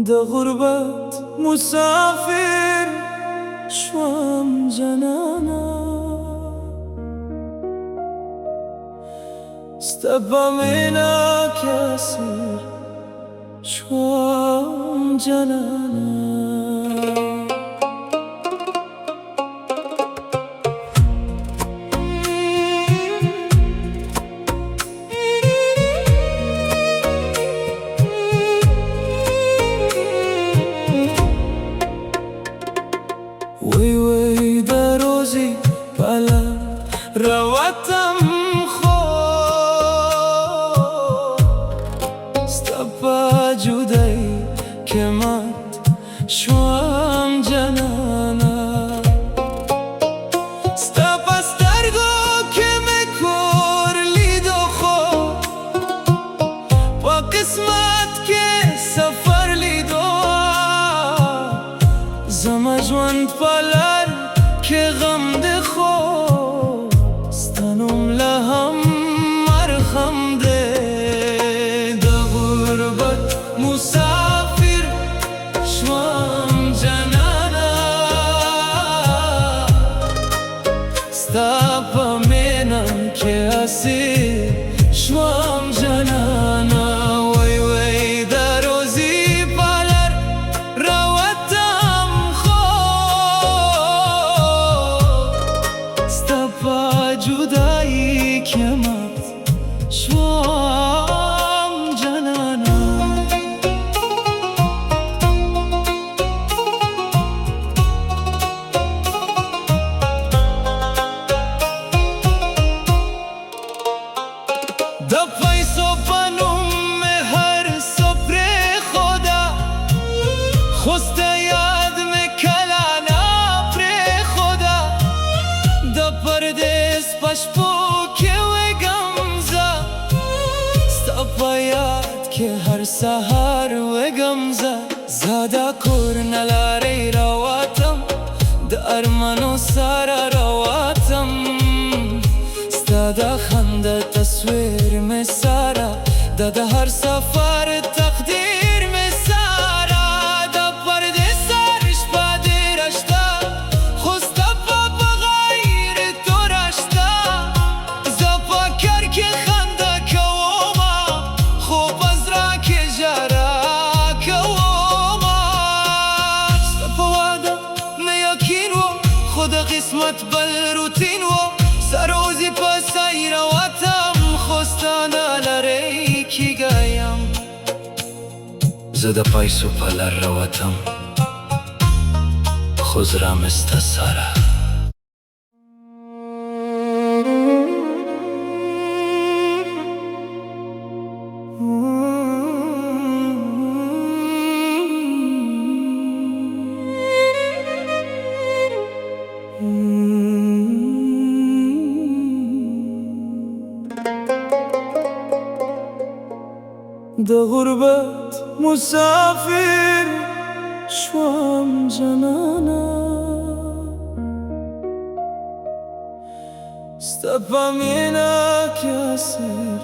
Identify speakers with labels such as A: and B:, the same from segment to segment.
A: د غربت مسافر شوم جنانا استبعمنا كاسر شوم جنانا وی وی در روزی بالا رواتم خوب استپا جدایی که مات شوم جنانا استپا سترگو که مکر لیدو خوب با قسمت که سفر لیدو زمجوند پالر که غم ده خو ستنم لهم مرخم ده ده غربت مسافر شوم جنانا ستا منم که اسیر شوم جنانا وی وی در روزی پالر رواتم جدایی که مات شوم جنانا د پیسو پنوم هر سپر خدا خوست یاد میکلانا پر خدا د پردیس پشپو که و گمزه ستا پا یاد که هر سهر و گمزه زاده کور نلاری رواتم د ارمانو سارا رواتم ستا د خنده تصویر می سارا د هر سفر تقدیر می سارا د پردیس سرش پادی رشته خوسته پا بغیر تو رشته زپا کر که خنده کوما خوب از را که جرا کوما سپا واده نیاکین و خود قسمت بل روتین و سروزی پسای رواتم خوستانه لره کی گایم زده پایسو پلر رواتم خوزرم استساره د غربت مسافر شوم جنانا استپا مینا کاسر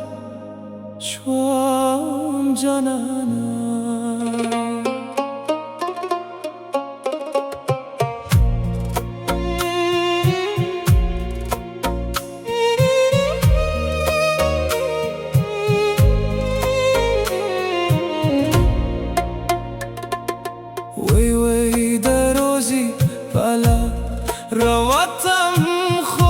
A: شوم جنانا وی وی در روزی بالا رواتم خوب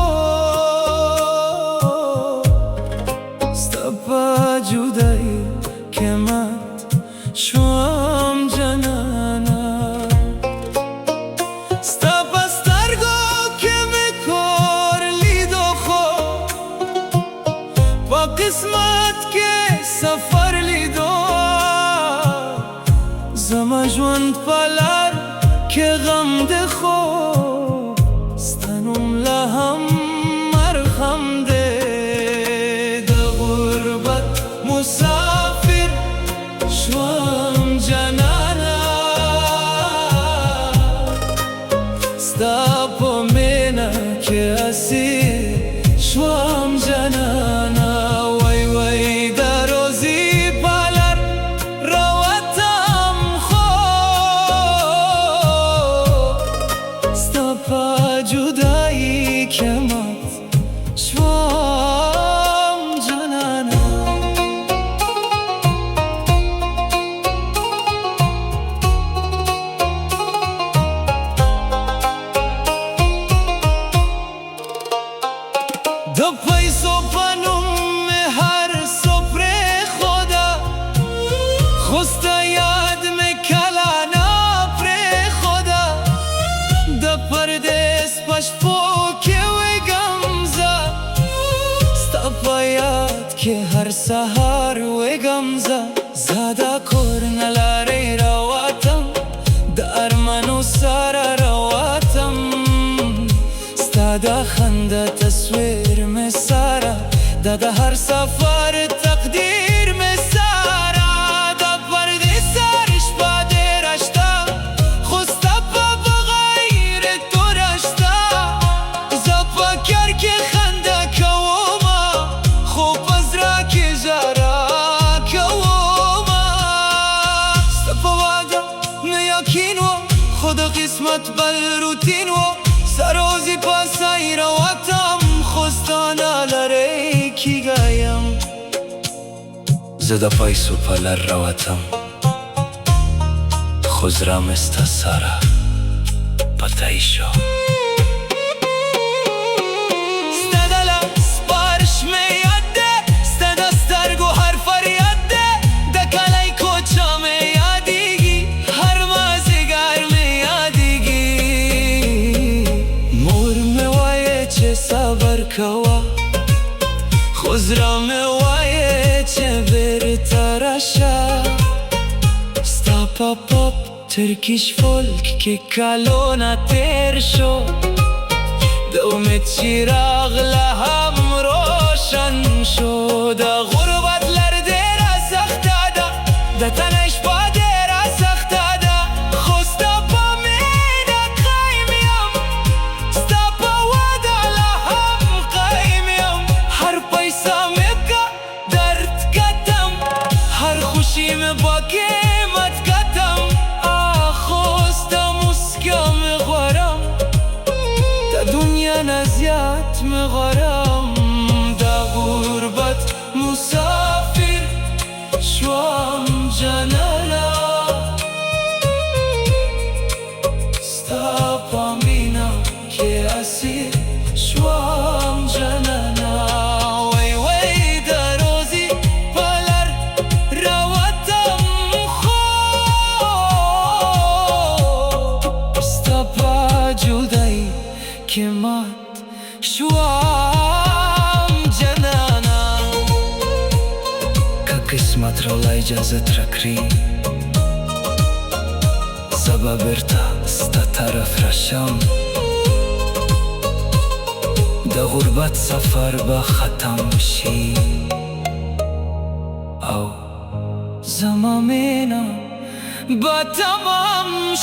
A: استپا جدایی که مات شوم جنانا استپا سترگو که مکر لیدو خوب با قسمت که سفر لیدو زمجوند پالر که غم ده خوب ستنم لهم مرخم ده د غربت مسافر شوم جنانا ستا پا مینا که اسیر شوم جنانا وی وی در روزی پالر رواتم خوب کین و خدا قسمت بل روتین و سروزی پاسای رواتم خستانا لره کی گایم زدا پای سوپالر رواتم خزرم استسارا پتایشو کوا خزرم وایه چه برترشا ستا پاپ ترکیش فولک که کلونا تر شو دومت چراغ لهم روشن شو دا غربت لرده را سخته دا تنش باده را سخته دا خوستا پا میده قایمیم ستا پا ودا لهم قایمیم هر پیسا میگه درد کتم هر خوشیم با قیمت کتم خوستا مسکا میغورم دا دنیا نزیاد میغورم دا غربت مسافر شوام جنانا ستا پامینا که اسیر شوام جنانا وی وی دا روزی پلر رواتم خوب ستا پا جدایی که مات شوام جنانا که قسمت رولا اجازت رکری سبا برتا ستا طرف رشم دا غربت سفر با ختم شی او زمامینا با تمام